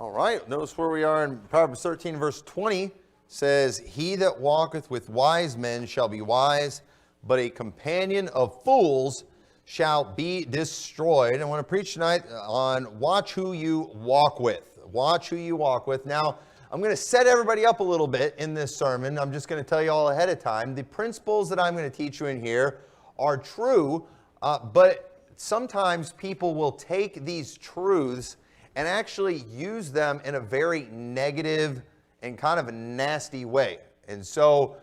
All right, notice where we are in Proverbs 13, verse 20. Says, he that walketh with wise men shall be wise, but a companion of fools shall be destroyed. I want to preach tonight on watch who you walk with. Watch who you walk with. Now, I'm going to set everybody up a little bit in this sermon. I'm just going to tell you all ahead of time. The principles that I'm going to teach you in here are true, but sometimes people will take these truths and actually use them in a very negative and kind of a nasty way. And so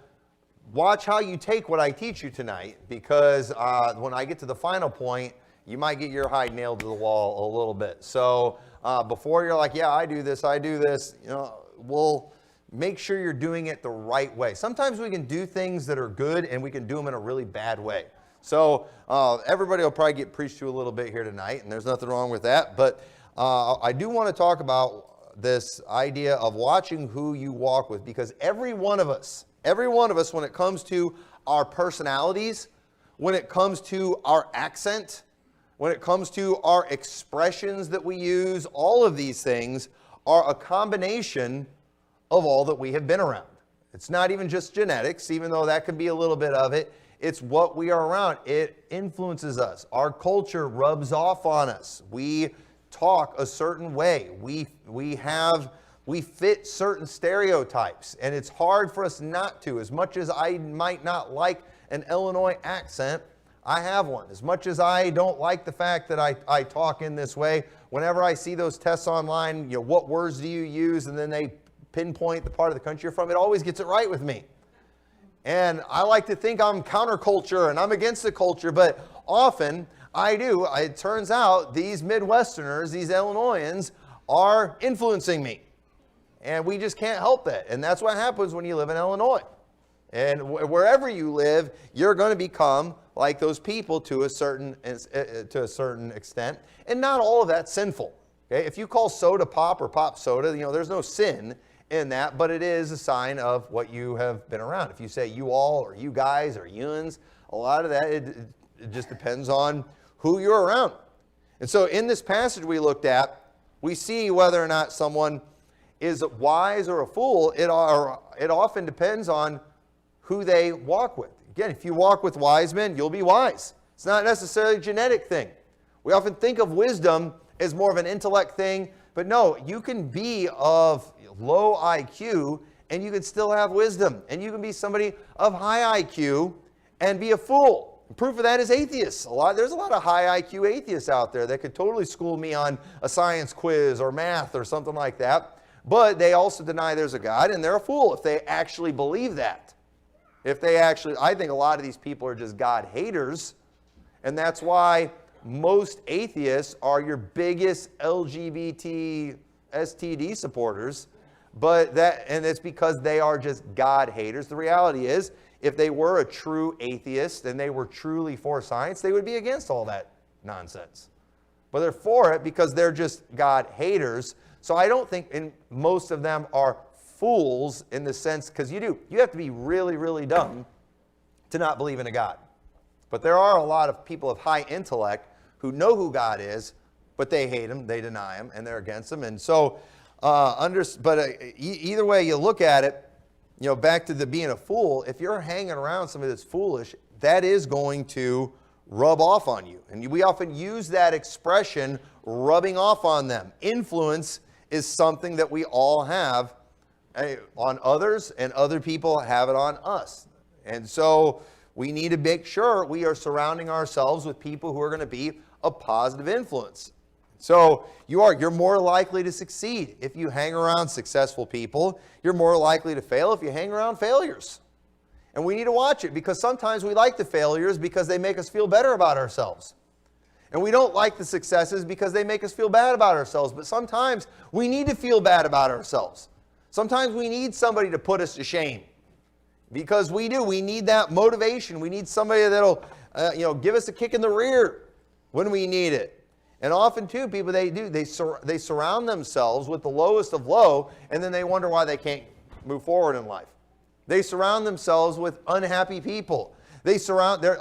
watch how you take what I teach you tonight, because when I get to the final point, you might get your hide nailed to the wall a little bit. So before you're like, yeah, I do this, we'll make sure you're doing it the right way. Sometimes we can do things that are good and we can do them in a really bad way. So everybody will probably get preached to a little bit here tonight, and there's nothing wrong with that. But I do want to talk about this idea of watching who you walk with, because every one of us, when it comes to our personalities, when it comes to our accent, when it comes to our expressions that we use, all of these things are a combination of all that we have been around. It's not even just genetics, even though that could be a little bit of it. It's what we are around. It influences us. Our culture rubs off on us. We talk a certain way. We fit certain stereotypes, and it's hard for us not to. As much as I might not like an Illinois accent, I have one. As much as I don't like the fact that I talk in this way, whenever I see those tests online, what words do you use, and then they pinpoint the part of the country you're from, it always gets it right with me. And I like to think I'm counterculture and I'm against the culture, but often I do. It turns out these Midwesterners, these Illinoisans, are influencing me. And we just can't help that. And that's what happens when you live in Illinois. And wherever you live, you're going to become like those people to a certain extent. And not all of that's sinful. Okay? If you call soda pop or pop soda, there's no sin in that, but it is a sign of what you have been around. If you say you all or you guys or yuns, a lot of that, it just depends on who you're around. And so in this passage we looked at, we see whether or not someone is wise or a fool. It often depends on who they walk with. Again, if you walk with wise men, you'll be wise. It's not necessarily a genetic thing. We often think of wisdom as more of an intellect thing, but no, you can be of low IQ and you can still have wisdom. And you can be somebody of high IQ and be a fool. Proof of that is atheists. There's a lot of high IQ atheists out there that could totally school me on a science quiz or math or something like that. But they also deny there's a God, and they're a fool if they actually believe that. I think a lot of these people are just God haters, and that's why most atheists are your biggest LGBT STD supporters, and it's because they are just God haters. The reality is, if they were a true atheist and they were truly for science, they would be against all that nonsense. But they're for it because they're just God haters. So I don't think most of them are fools in the sense, because you have to be really, really dumb to not believe in a God. But there are a lot of people of high intellect who know who God is, but they hate him, they deny him, and they're against him. And so, either way you look at it, back to the being a fool, if you're hanging around somebody that's foolish, that is going to rub off on you. And we often use that expression, rubbing off on them. Influence is something that we all have on others, and other people have it on us. And so we need to make sure we are surrounding ourselves with people who are going to be a positive influence. So you're more likely to succeed if you hang around successful people. You're more likely to fail if you hang around failures. And we need to watch it, because sometimes we like the failures because they make us feel better about ourselves. And we don't like the successes because they make us feel bad about ourselves. But sometimes we need to feel bad about ourselves. Sometimes we need somebody to put us to shame. Because we do. We need that motivation. We need somebody that'll give us a kick in the rear when we need it. And often, too, people, they surround themselves with the lowest of low, and then they wonder why they can't move forward in life. They surround themselves with unhappy people.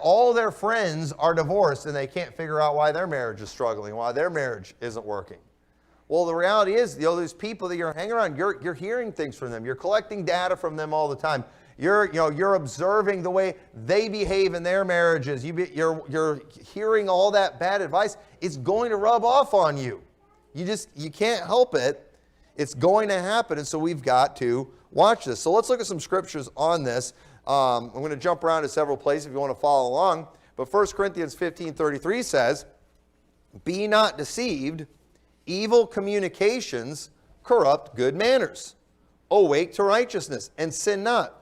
All their friends are divorced, and they can't figure out why their marriage is struggling, why their marriage isn't working. Well, the reality is, these people that you're hanging around, you're hearing things from them. You're collecting data from them all the time. You're observing the way they behave in their marriages. You're hearing all that bad advice. It's going to rub off on you. You can't help it. It's going to happen, and so we've got to watch this. So let's look at some scriptures on this. I'm going to jump around to several places if you want to follow along. But 1 Corinthians 15:33 says, "Be not deceived. Evil communications corrupt good manners. Awake to righteousness, and sin not.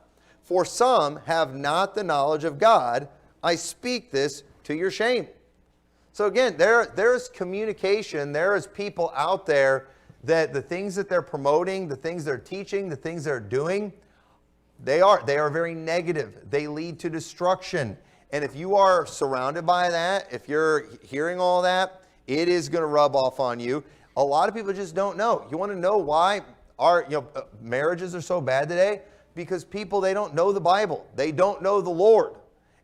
For some have not the knowledge of God. I speak this to your shame." So again, there's communication. There is people out there that the things that they're promoting, the things they're teaching, the things they're doing, they are very negative. They lead to destruction. And if you are surrounded by that, if you're hearing all that, it is going to rub off on you. A lot of people just don't know. You want to know why our marriages are so bad today? Because people, they don't know the Bible. They don't know the Lord.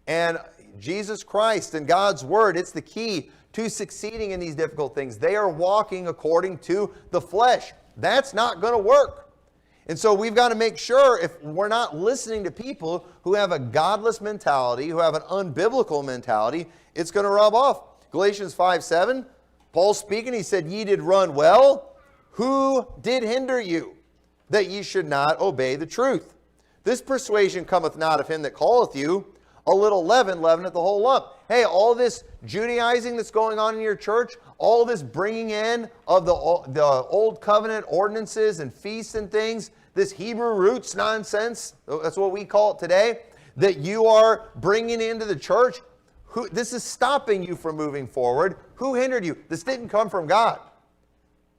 And Jesus Christ and God's Word, it's the key to succeeding in these difficult things. They are walking according to the flesh. That's not going to work. And so we've got to make sure if we're not listening to people who have a godless mentality, who have an unbiblical mentality, it's going to rub off. Galatians 5:7, Paul speaking, he said, "Ye did run well. Who did hinder you, that ye should not obey the truth? This persuasion cometh not of him that calleth you. A little leaven leaveneth the whole lump." Hey, all this Judaizing that's going on in your church, all this bringing in of the old covenant ordinances and feasts and things, this Hebrew roots nonsense, that's what we call it today, that you are bringing into the church, this is stopping you from moving forward. Who hindered you? This didn't come from God.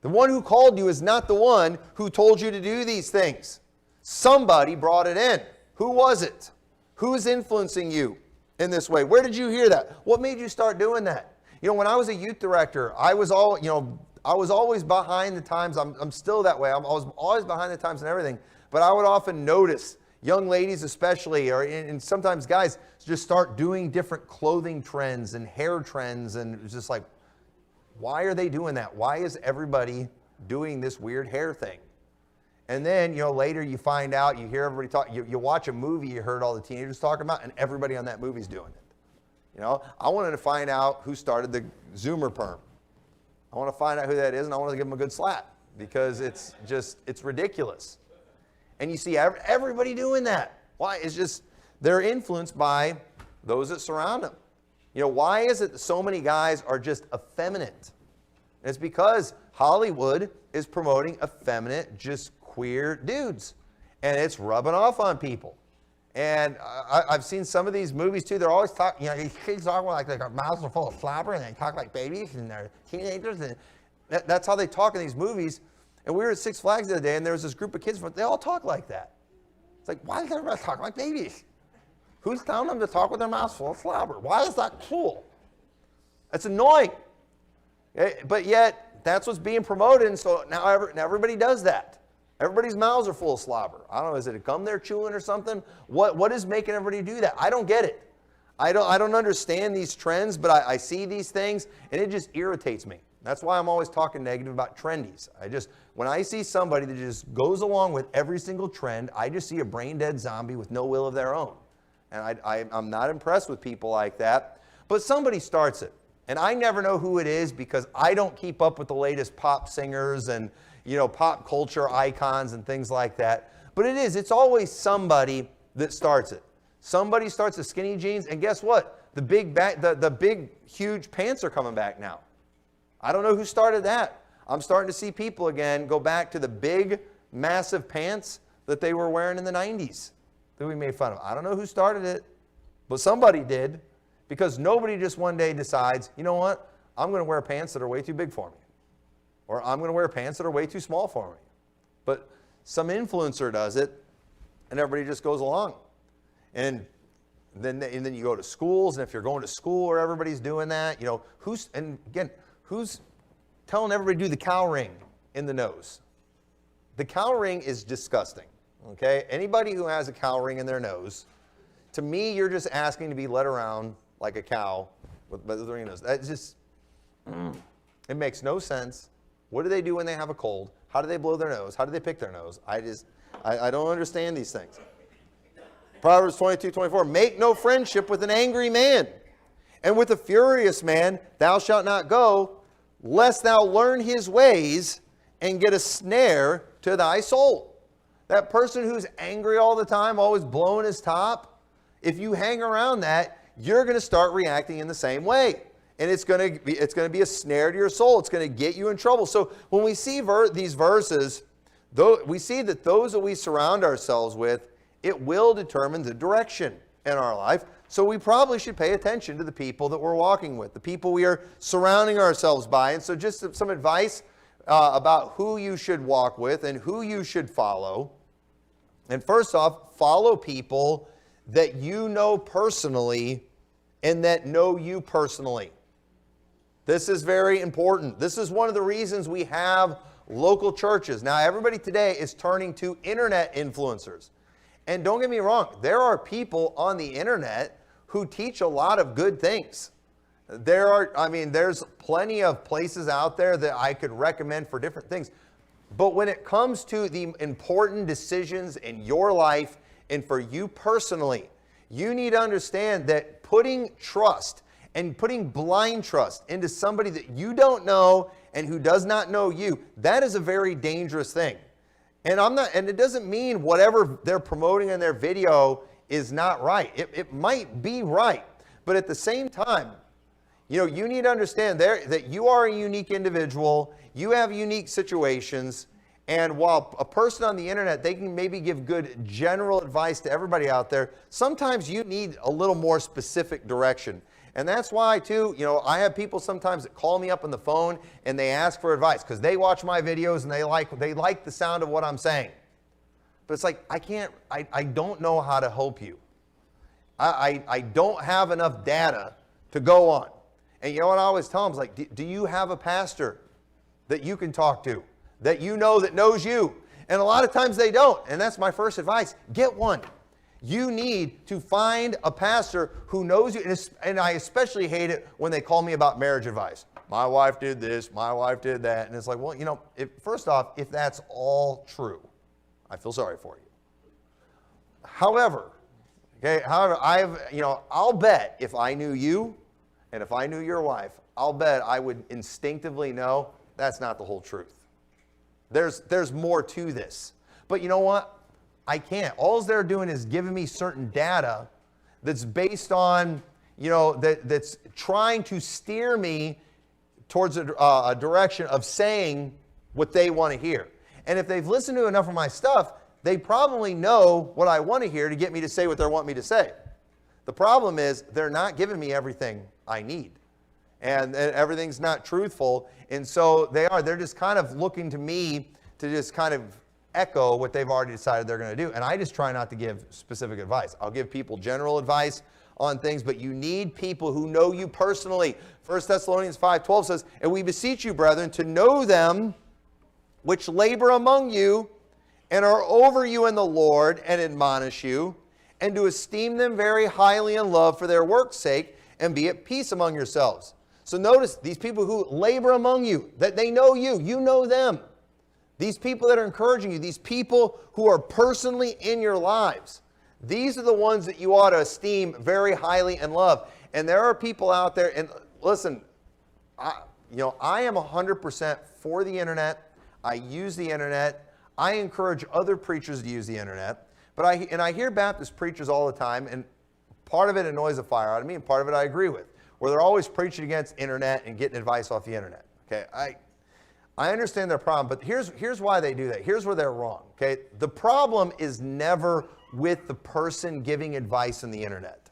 The one who called you is not the one who told you to do these things. Somebody brought it in. Who was it? Who's influencing you in this way? Where did you hear that? What made you start doing that? When I was a youth director, I was always behind the times. I'm still that way. I was always behind the times and everything. But I would often notice young ladies especially, and sometimes guys, just start doing different clothing trends and hair trends. And it's just like, why are they doing that? Why is everybody doing this weird hair thing? And then, later you find out, you hear everybody talk, you watch a movie you heard all the teenagers talking about, and everybody on that movie's doing it. I wanted to find out who started the Zoomer perm. I want to find out who that is, and I want to give them a good slap, because it's ridiculous. And you see everybody doing that. Why? It's just, they're influenced by those that surround them. Why is it that so many guys are just effeminate? It's because Hollywood is promoting effeminate, just queer dudes. And it's rubbing off on people. And I've seen some of these movies too. They're always talking, these kids talk like their mouths are full of flabber, and they talk like babies, and they're teenagers. And that's how they talk in these movies. And we were at Six Flags the other day, and there was this group of kids, they all talk like that. It's like, why does everybody talk like babies? Who's telling them to talk with their mouths full of flabber? Why is that cool? That's annoying. But yet, that's what's being promoted, and so now everybody does that. Everybody's mouths are full of slobber. I don't know, is it a gum they're chewing or something? What is making everybody do that? I don't get it. I don't understand these trends, but I see these things, and it just irritates me. That's why I'm always talking negative about trendies. When I see somebody that just goes along with every single trend, I just see a brain-dead zombie with no will of their own. And I'm not impressed with people like that. But somebody starts it. And I never know who it is, because I don't keep up with the latest pop singers and pop culture icons and things like that. But it's always somebody that starts it. Somebody starts the skinny jeans, and guess what? The big, huge pants are coming back now. I don't know who started that. I'm starting to see people again go back to the big, massive pants that they were wearing in the 90s that we made fun of. I don't know who started it, but somebody did, because nobody just one day decides, you know what? I'm going to wear pants that are way too big for me. Or I'm going to wear pants that are way too small for me. But some influencer does it, and everybody just goes along. And then you go to schools, and if you're going to school where everybody's doing that, who's telling everybody to do the cow ring in the nose? The cow ring is disgusting, okay? Anybody who has a cow ring in their nose, to me, you're just asking to be led around like a cow with the ring in the nose. That's just, it makes no sense. What do they do when they have a cold? How do they blow their nose? How do they pick their nose? I don't understand these things. Proverbs 22:24, make no friendship with an angry man, and with a furious man thou shalt not go, lest thou learn his ways and get a snare to thy soul. That person who's angry all the time, always blowing his top, if you hang around that, you're going to start reacting in the same way. And it's going to be a snare to your soul. It's going to get you in trouble. So when we see these verses, we see that those that we surround ourselves with, it will determine the direction in our life. So we probably should pay attention to the people that we're walking with, the people we are surrounding ourselves by. And so just some advice about who you should walk with and who you should follow. And first off, follow people that you know personally and that know you personally. This is very important. This is one of the reasons we have local churches. Now, everybody today is turning to internet influencers. And don't get me wrong, there are people on the internet who teach a lot of good things. There's plenty of places out there that I could recommend for different things. But when it comes to the important decisions in your life and for you personally, you need to understand that putting trust and putting blind trust into somebody that you don't know and who does not know you, that is a very dangerous thing. And it doesn't mean whatever they're promoting in their video is not right. It might be right. But at the same time, you need to understand that you are a unique individual. You have unique situations. And while a person on the internet, they can maybe give good general advice to everybody out there, sometimes you need a little more specific direction. And that's why, too, I have people sometimes that call me up on the phone and they ask for advice because they watch my videos and they like the sound of what I'm saying. But it's like, I don't know how to help you. I don't have enough data to go on. And you know what I always tell them is like, do you have a pastor that you can talk to, that you know that knows you? And a lot of times they don't. And that's my first advice. Get one. You need to find a pastor who knows you. And I especially hate it when they call me about marriage advice. My wife did this, my wife did that. And it's like, well, first off, if that's all true, I feel sorry for you. However, I'll bet if I knew you and if I knew your wife, I'll bet I would instinctively know that's not the whole truth. There's more to this. But you know what? I can't. All they're doing is giving me certain data that's based on, that's trying to steer me towards a direction of saying what they want to hear. And if they've listened to enough of my stuff, they probably know what I want to hear to get me to say what they want me to say. The problem is they're not giving me everything I need. And everything's not truthful. And so they're just kind of looking to me to just kind of echo what they've already decided they're going to do. And I just try not to give specific advice. I'll give people general advice on things, but you need people who know you personally. 1 Thessalonians 5:12 says, and we beseech you, brethren, to know them which labor among you and are over you in the Lord and admonish you, and to esteem them very highly in love for their work's sake, and be at peace among yourselves. So notice these people who labor among you, that they know you, you know them. These people that are encouraging you, these people who are personally in your lives, these are the ones that you ought to esteem very highly and love. And there are people out there, and listen, I am 100% for the internet. I use the internet. I encourage other preachers to use the internet. But I hear Baptist preachers all the time, and part of it annoys the fire out of me, and part of it I agree with, where they're always preaching against internet and getting advice off the internet. Okay, I understand their problem, but here's why they do that. Here's where they're wrong. Okay, the problem is never with the person giving advice on the internet.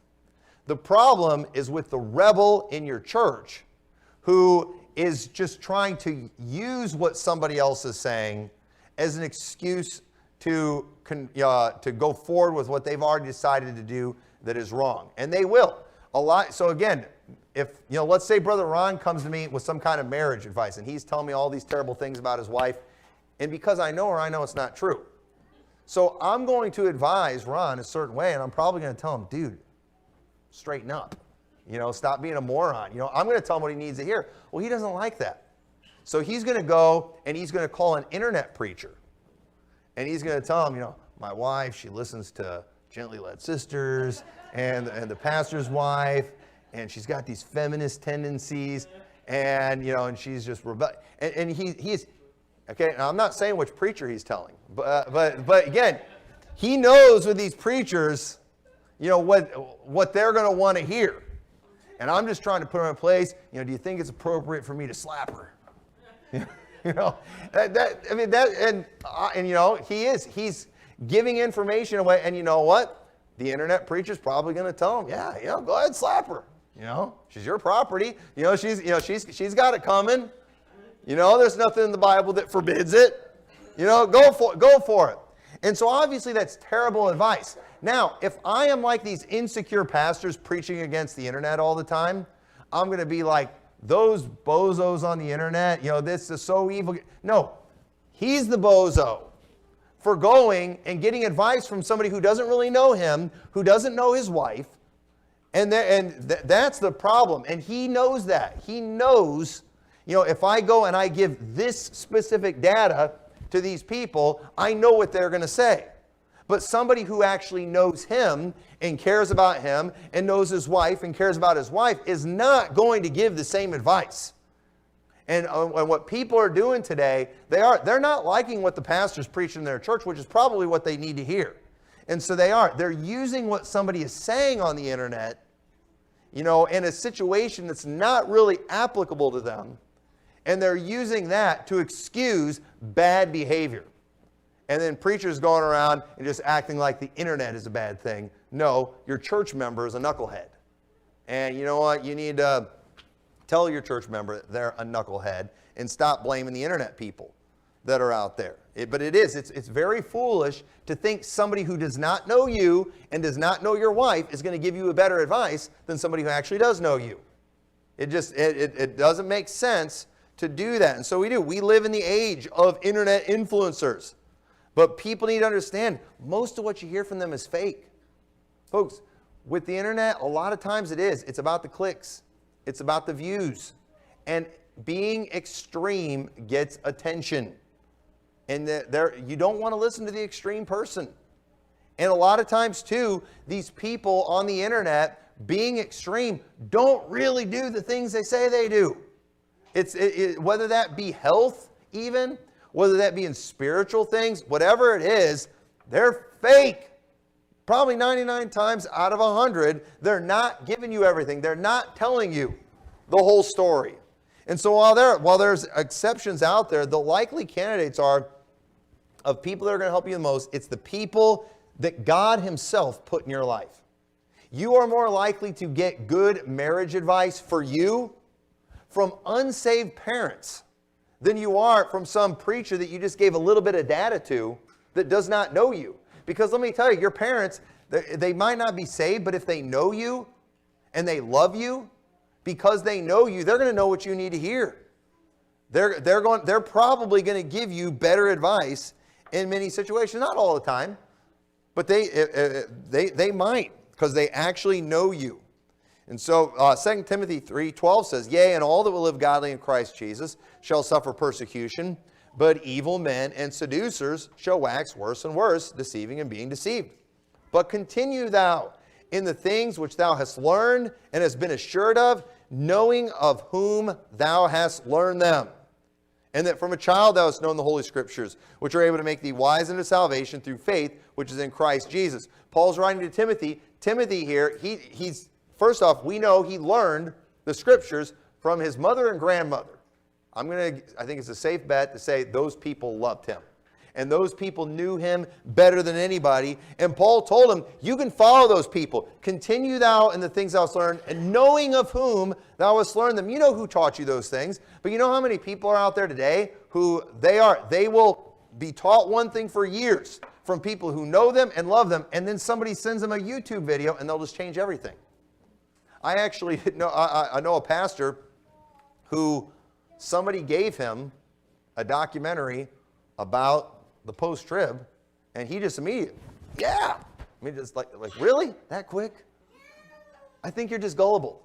The problem is with the rebel in your church who is just trying to use what somebody else is saying as an excuse to go forward with what they've already decided to do that is wrong. And they will. So again, if, let's say Brother Ron comes to me with some kind of marriage advice and he's telling me all these terrible things about his wife, and because I know her, I know it's not true. So I'm going to advise Ron a certain way, and I'm probably going to tell him, dude, straighten up. Stop being a moron. I'm going to tell him what he needs to hear. Well, he doesn't like that. So he's going to go and he's going to call an internet preacher. And he's going to tell him, my wife, she listens to Gently Led Sisters and the pastor's wife, and she's got these feminist tendencies, and and she's just and he's okay. Now I'm not saying which preacher he's telling, but again, he knows with these preachers, what they're going to want to hear, and I'm just trying to put him in place. Do you think it's appropriate for me to slap her? He's giving information away, and you know what? The internet preacher's probably going to tell him, go ahead, slap her. She's your property. She's got it coming. There's nothing in the Bible that forbids it. Go for it. And so obviously that's terrible advice. Now, if I am like these insecure pastors preaching against the internet all the time, I'm going to be like, those bozos on the internet, this is so evil. No, he's the bozo for going and getting advice from somebody who doesn't really know him, who doesn't know his wife. And that's the problem. And he knows that. He knows, if I go and I give this specific data to these people, I know what they're going to say. But somebody who actually knows him and cares about him and knows his wife and cares about his wife is not going to give the same advice. And what people are doing today, they're not liking what the pastor's preaching in their church, which is probably what they need to hear. And so they're using what somebody is saying on the internet, in a situation that's not really applicable to them. And they're using that to excuse bad behavior. And then preachers going around and just acting like the internet is a bad thing. No, your church member is a knucklehead. And you know what? You need to tell your church member they're a knucklehead and stop blaming the internet people that are out there. It's very foolish to think somebody who does not know you and does not know your wife is going to give you a better advice than somebody who actually does know you. It doesn't make sense to do that. And so we live in the age of internet influencers. But people need to understand, most of what you hear from them is fake. Folks, with the internet, a lot of times it's about the clicks. It's about the views. And being extreme gets attention. And you don't want to listen to the extreme person. And a lot of times, too, these people on the internet, being extreme, don't really do the things they say they do. Whether that be health even, whether that be in spiritual things, whatever it is, they're fake. Probably 99 times out of 100, they're not giving you everything. They're not telling you the whole story. And so while there's exceptions out there, the likely candidates are of people that are going to help you the most. It's the people that God himself put in your life. You are more likely to get good marriage advice for you from unsaved parents than you are from some preacher that you just gave a little bit of data to that does not know you. Because let me tell you, your parents, they might not be saved, but if they know you and they love you, because they know you, they're going to know what you need to hear. They're probably going to give you better advice in many situations. Not all the time, but they might, because they actually know you. And so 2 Timothy 3:12 says, "Yea, and all that will live godly in Christ Jesus shall suffer persecution, but evil men and seducers shall wax worse and worse, deceiving and being deceived. But continue thou in the things which thou hast learned and hast been assured of, knowing of whom thou hast learned them. And that from a child thou hast known the Holy Scriptures, which are able to make thee wise unto salvation through faith, which is in Christ Jesus." Paul's writing to Timothy. Timothy here, he's first off, we know he learned the Scriptures from his mother and grandmother. I think it's a safe bet to say those people loved him. And those people knew him better than anybody. And Paul told him, you can follow those people. Continue thou in the things thou hast learned, and knowing of whom thou hast learned them. You know who taught you those things. But you know how many people are out there today who they will be taught one thing for years from people who know them and love them, and then somebody sends them a YouTube video and they'll just change everything. I actually know, I know a pastor who somebody gave him a documentary about the post-trib, and he just immediately, yeah. I mean, just like really? That quick? I think you're just gullible.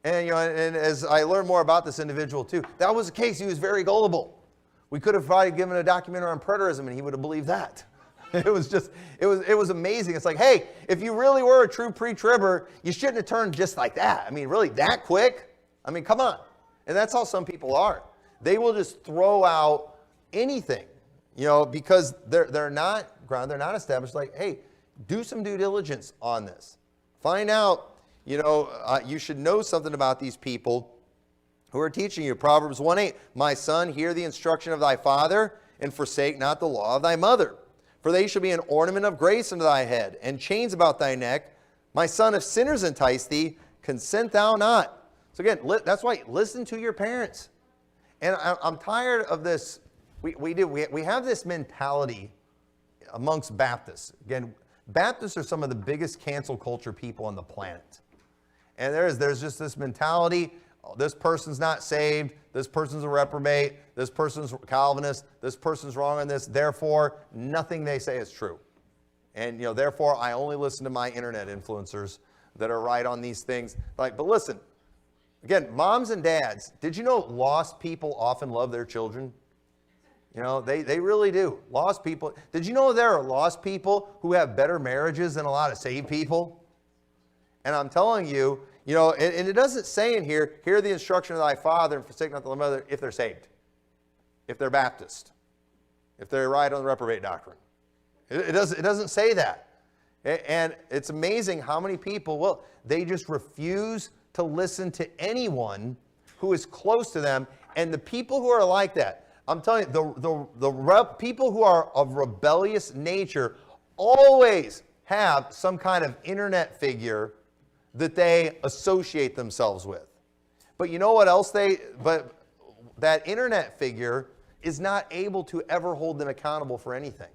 And, and as I learned more about this individual too, that was the case. He was very gullible. We could have probably given a documentary on preterism and he would have believed that. It was amazing. It's like, hey, if you really were a true pre-tribber, you shouldn't have turned just like that. I mean, really that quick? I mean, come on. And that's how some people are. They will just throw out anything, because they're not grounded, they're not established. Like, hey, do some due diligence on this. Find out, you should know something about these people who are teaching you. Proverbs 1:8, my son, hear the instruction of thy father, and forsake not the law of thy mother. For they shall be an ornament of grace unto thy head, and chains about thy neck. My son, if sinners entice thee, consent thou not. So again, that's why listen to your parents. And I'm tired of this. We have this mentality amongst Baptists. Again, Baptists are some of the biggest cancel culture people on the planet. And there's just this mentality, this person's not saved, this person's a reprobate, this person's Calvinist, this person's wrong on this, therefore nothing they say is true. And therefore I only listen to my internet influencers that are right on these things. But listen, again, moms and dads, did you know lost people often love their children? They really do. Lost people. Did you know there are lost people who have better marriages than a lot of saved people? And I'm telling you, and it doesn't say in here, hear the instruction of thy father and forsake not thy mother, if they're saved, if they're Baptist, if they're right on the reprobate doctrine. It doesn't say that. And it's amazing how many people, they just refuse to listen to anyone who is close to them. And the people who are like that, I'm telling you, the people who are of rebellious nature always have some kind of internet figure that they associate themselves with. But you know what else but that internet figure is not able to ever hold them accountable for anything.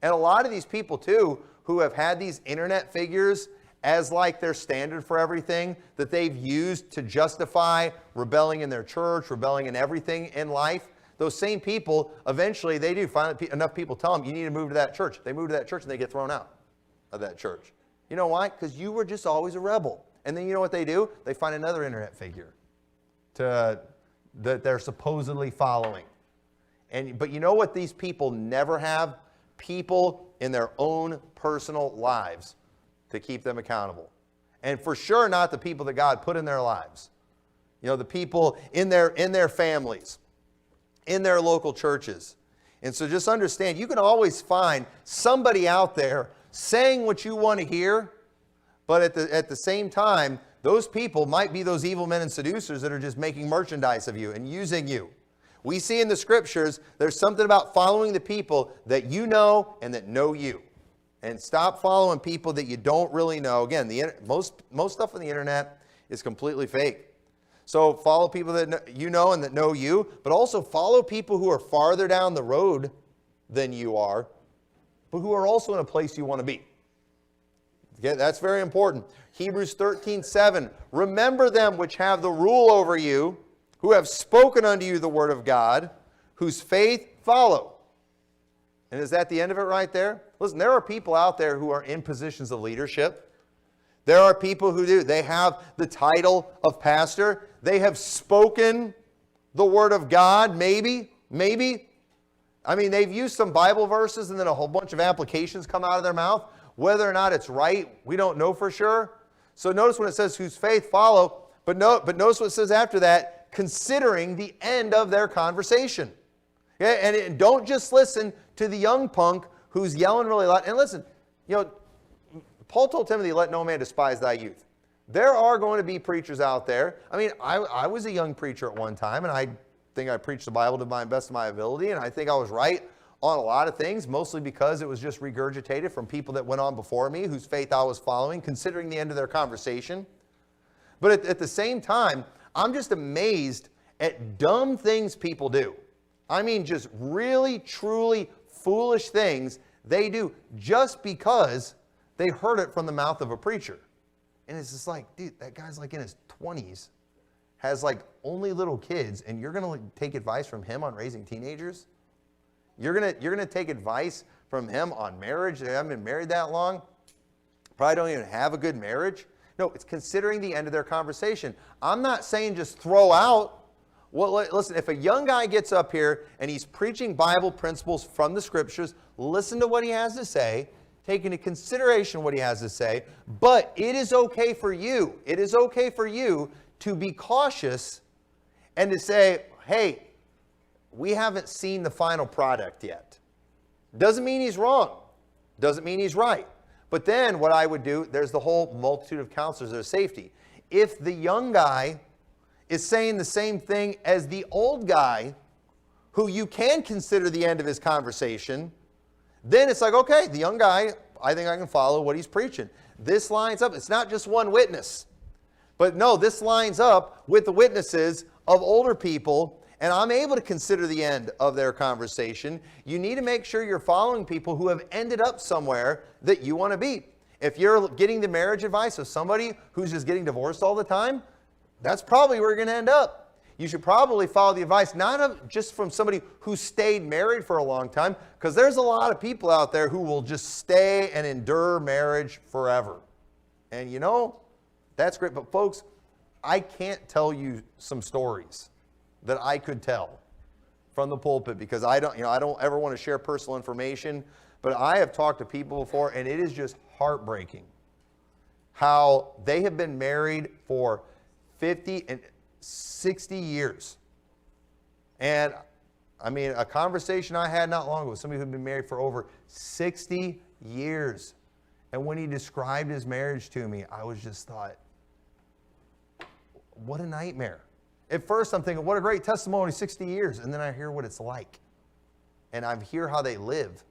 And a lot of these people too, who have had these internet figures as like their standard for everything that they've used to justify rebelling in their church, rebelling in everything in life, those same people, eventually they do find enough people tell them, you need to move to that church. They move to that church and they get thrown out of that church. You know why? Because you were just always a rebel. And then you know what they do? They find another internet figure that they're supposedly following. But you know what these people never have? People in their own personal lives to keep them accountable. And for sure not the people that God put in their lives. The people in their families, in their local churches. And so just understand, you can always find somebody out there saying what you want to hear, but at the same time, those people might be those evil men and seducers that are just making merchandise of you and using you. We see in the scriptures, there's something about following the people that you know and that know you. And stop following people that you don't really know. Again, most stuff on the internet is completely fake. So follow people that you know and that know you, but also follow people who are farther down the road than you are, but who are also in a place you want to be. Okay, that's very important. Hebrews 13:7, remember them which have the rule over you, who have spoken unto you the word of God, whose faith follow. And is that the end of it right there? Listen, there are people out there who are in positions of leadership. There are people who do. They have the title of pastor. They have spoken the word of God, maybe. I mean, they've used some Bible verses and then a whole bunch of applications come out of their mouth. Whether or not it's right, we don't know for sure. So notice when it says, whose faith follow, but notice what it says after that, considering the end of their conversation. Okay? And don't just listen to the young punk who's yelling really loud. And listen, Paul told Timothy, let no man despise thy youth. There are going to be preachers out there. I mean, I was a young preacher at one time, and I think I preached the Bible to the best of my ability, and I think I was right on a lot of things, mostly because it was just regurgitated from people that went on before me, whose faith I was following, considering the end of their conversation. But at the same time, I'm just amazed at dumb things people do. I mean, just really, truly foolish things they do just because they heard it from the mouth of a preacher. And it's just like, dude, that guy's like in his 20s, has like only little kids, and you're going to take advice from him on raising teenagers? You're gonna take advice from him on marriage? They haven't been married that long. Probably don't even have a good marriage. No, it's considering the end of their conversation. I'm not saying just throw out. Well, listen, if a young guy gets up here and he's preaching Bible principles from the Scriptures, listen to what he has to say, take into consideration what he has to say, but it is okay for you. It is okay for you to be cautious and to say, hey, we haven't seen the final product yet. Doesn't mean he's wrong. Doesn't mean he's right. But then what I would do, there's the whole multitude of counselors of safety. If the young guy is saying the same thing as the old guy, who you can consider the end of his conversation, then it's like, okay, the young guy, I think I can follow what he's preaching. This lines up. It's not just one witness. But no, this lines up with the witnesses of older people, and I'm able to consider the end of their conversation. You need to make sure you're following people who have ended up somewhere that you want to be. If you're getting the marriage advice of somebody who's just getting divorced all the time, that's probably where you're going to end up. You should probably follow the advice, not of just from somebody who stayed married for a long time, because there's a lot of people out there who will just stay and endure marriage forever. And you know, that's great. But folks, I can't tell you some stories that I could tell from the pulpit because I don't ever want to share personal information, but I have talked to people before and it is just heartbreaking how they have been married for 50 and 60 years. And I mean, a conversation I had not long ago with somebody who'd been married for over 60 years. And when he described his marriage to me, I was just thought, what a nightmare. At first I'm thinking, what a great testimony, 60 years. And then I hear what it's like. And I hear how they live.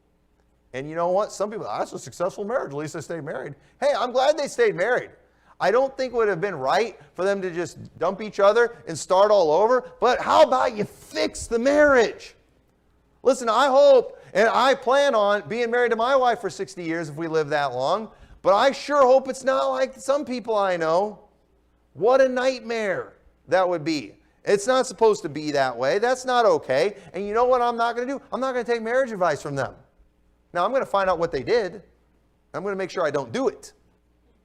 And you know what? Some people, that's a successful marriage. At least they stayed married. Hey, I'm glad they stayed married. I don't think it would have been right for them to just dump each other and start all over. But how about you fix the marriage? Listen, I hope and I plan on being married to my wife for 60 years if we live that long. But I sure hope it's not like some people I know. What a nightmare that would be. It's not supposed to be that way. That's not okay. And you know what I'm not going to do? I'm not going to take marriage advice from them. Now, I'm going to find out what they did. I'm going to make sure I don't do it.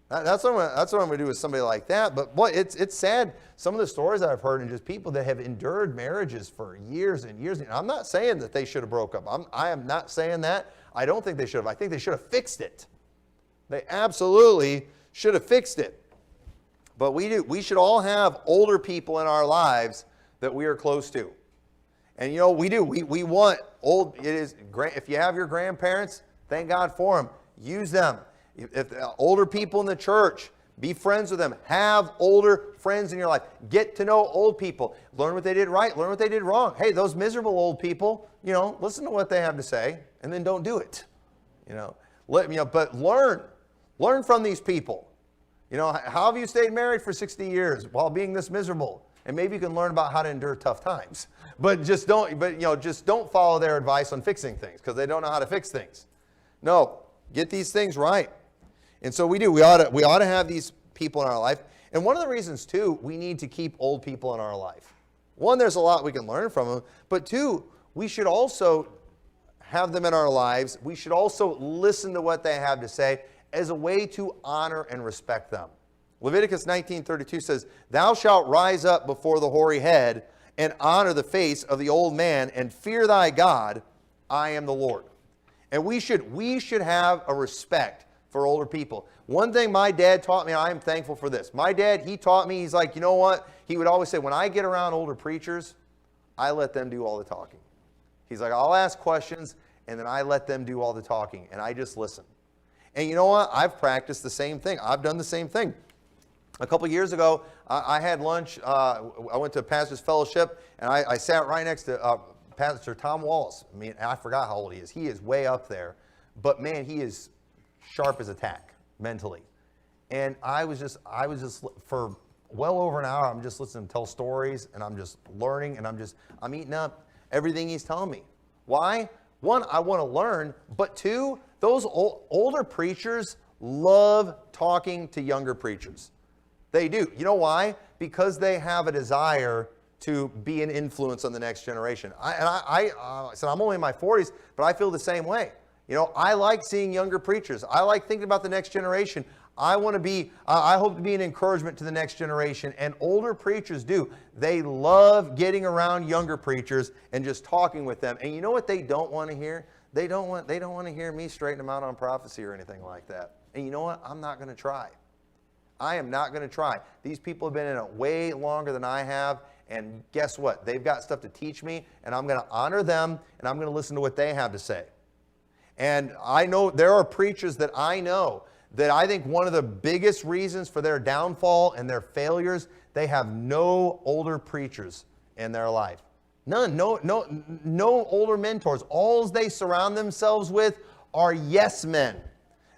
That's what I'm going to do with somebody like that. But boy, it's sad. Some of the stories I've heard and just people that have endured marriages for years and years. I'm not saying that they should have broke up. I am not saying that. I don't think they should have. I think they should have fixed it. They absolutely should have fixed it. But we should all have older people in our lives that we are close to. And you know, we do. We want old. It is great. If you have your grandparents, thank God for them. Use them. If older people in the church, be friends with them. Have older friends in your life. Get to know old people. Learn what they did right. Learn what they did wrong. Hey, those miserable old people, listen to what they have to say, and then don't do it. But learn from these people. How have you stayed married for 60 years while being this miserable? And maybe you can learn about how to endure tough times. But just don't follow their advice on fixing things because they don't know how to fix things. No, get these things right. And so we do. We ought to have these people in our life. And one of the reasons, too, we need to keep old people in our life. One, there's a lot we can learn from them. But two, we should also have them in our lives. We should also listen to what they have to say as a way to honor and respect them. Leviticus 19:32 says, "Thou shalt rise up before the hoary head and honor the face of the old man and fear thy God. I am the Lord." And we should have a respect for older people. One thing my dad taught me, and I am thankful for this. My dad, he taught me, he's like, you know what? He would always say, when I get around older preachers, I let them do all the talking. He's like, I'll ask questions, and then I let them do all the talking, and I just listen. And you know what? I've practiced the same thing. I've done the same thing. A couple years ago, I had lunch. I went to a pastor's fellowship, and I sat right next to Pastor Tom Wallace. I mean, I forgot how old he is. He is way up there. But man, he is sharp as a tack mentally. And I was just for well over an hour, I'm just listening to tell stories, and I'm just learning, and I'm eating up everything he's telling me. Why? One, I want to learn, but two, those older preachers love talking to younger preachers. They do. You know why? Because they have a desire to be an influence on the next generation. So I'm only in my 40s, but I feel the same way. I like seeing younger preachers. I like thinking about the next generation. I hope to be an encouragement to the next generation, and older preachers do. They love getting around younger preachers and just talking with them. And you know what they don't want to hear? They don't want to hear me straighten them out on prophecy or anything like that. And you know what? I'm not going to try. I am not going to try. These people have been in it way longer than I have, and guess what? They've got stuff to teach me, and I'm going to honor them, and I'm going to listen to what they have to say. And I know there are preachers that I know that I think one of the biggest reasons for their downfall and their failures, they have no older preachers in their life. None. No older mentors. All they surround themselves with are yes men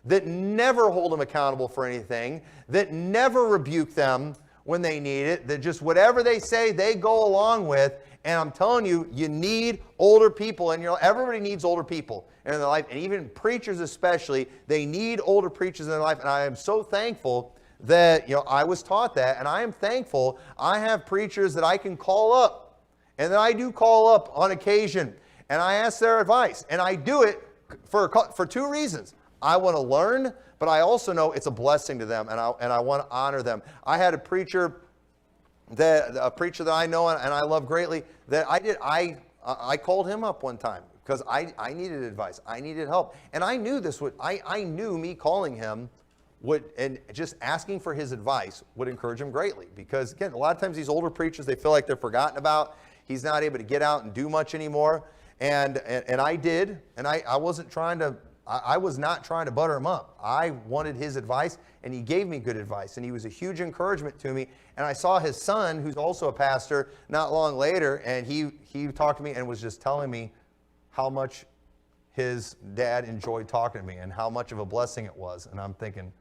that never hold them accountable for anything, that never rebuke them when they need it, that just whatever they say, they go along with. And I'm telling you, you need older people in your life. Everybody needs older people in their life, and even preachers especially, they need older preachers in their life. And I am so thankful that, I was taught that, and I am thankful I have preachers that I can call up, and that I do call up on occasion, and I ask their advice. And I do it for two reasons. I want to learn, but I also know it's a blessing to them, and I want to honor them. I had a preacher that I know and I love greatly, that I called him up one time because I needed advice. I needed help. And I knew I knew me calling him and just asking for his advice would encourage him greatly. Because again, a lot of times these older preachers, they feel like they're forgotten about. He's not able to get out and do much anymore. And I did, and I wasn't trying to, I was not trying to butter him up. I wanted his advice, and he gave me good advice, and he was a huge encouragement to me. And I saw his son, who's also a pastor, not long later, and he talked to me and was just telling me how much his dad enjoyed talking to me and how much of a blessing it was. And I'm thinking,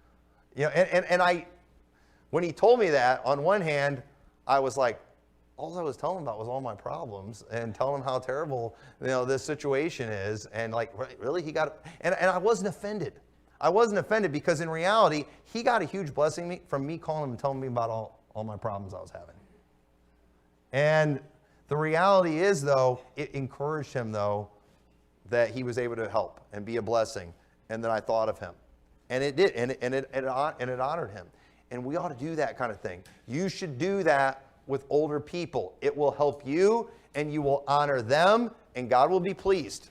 when he told me that, on one hand, I was like, all I was telling him about was all my problems and telling him how terrible, this situation is. And like, really, and I wasn't offended. I wasn't offended because in reality, he got a huge blessing from me calling him and telling me about all my problems I was having. And the reality is, though, it encouraged him, though, that he was able to help and be a blessing, and that I thought of him. And it did, and it honored him. And we ought to do that kind of thing. You should do that with older people. It will help you, and you will honor them, and God will be pleased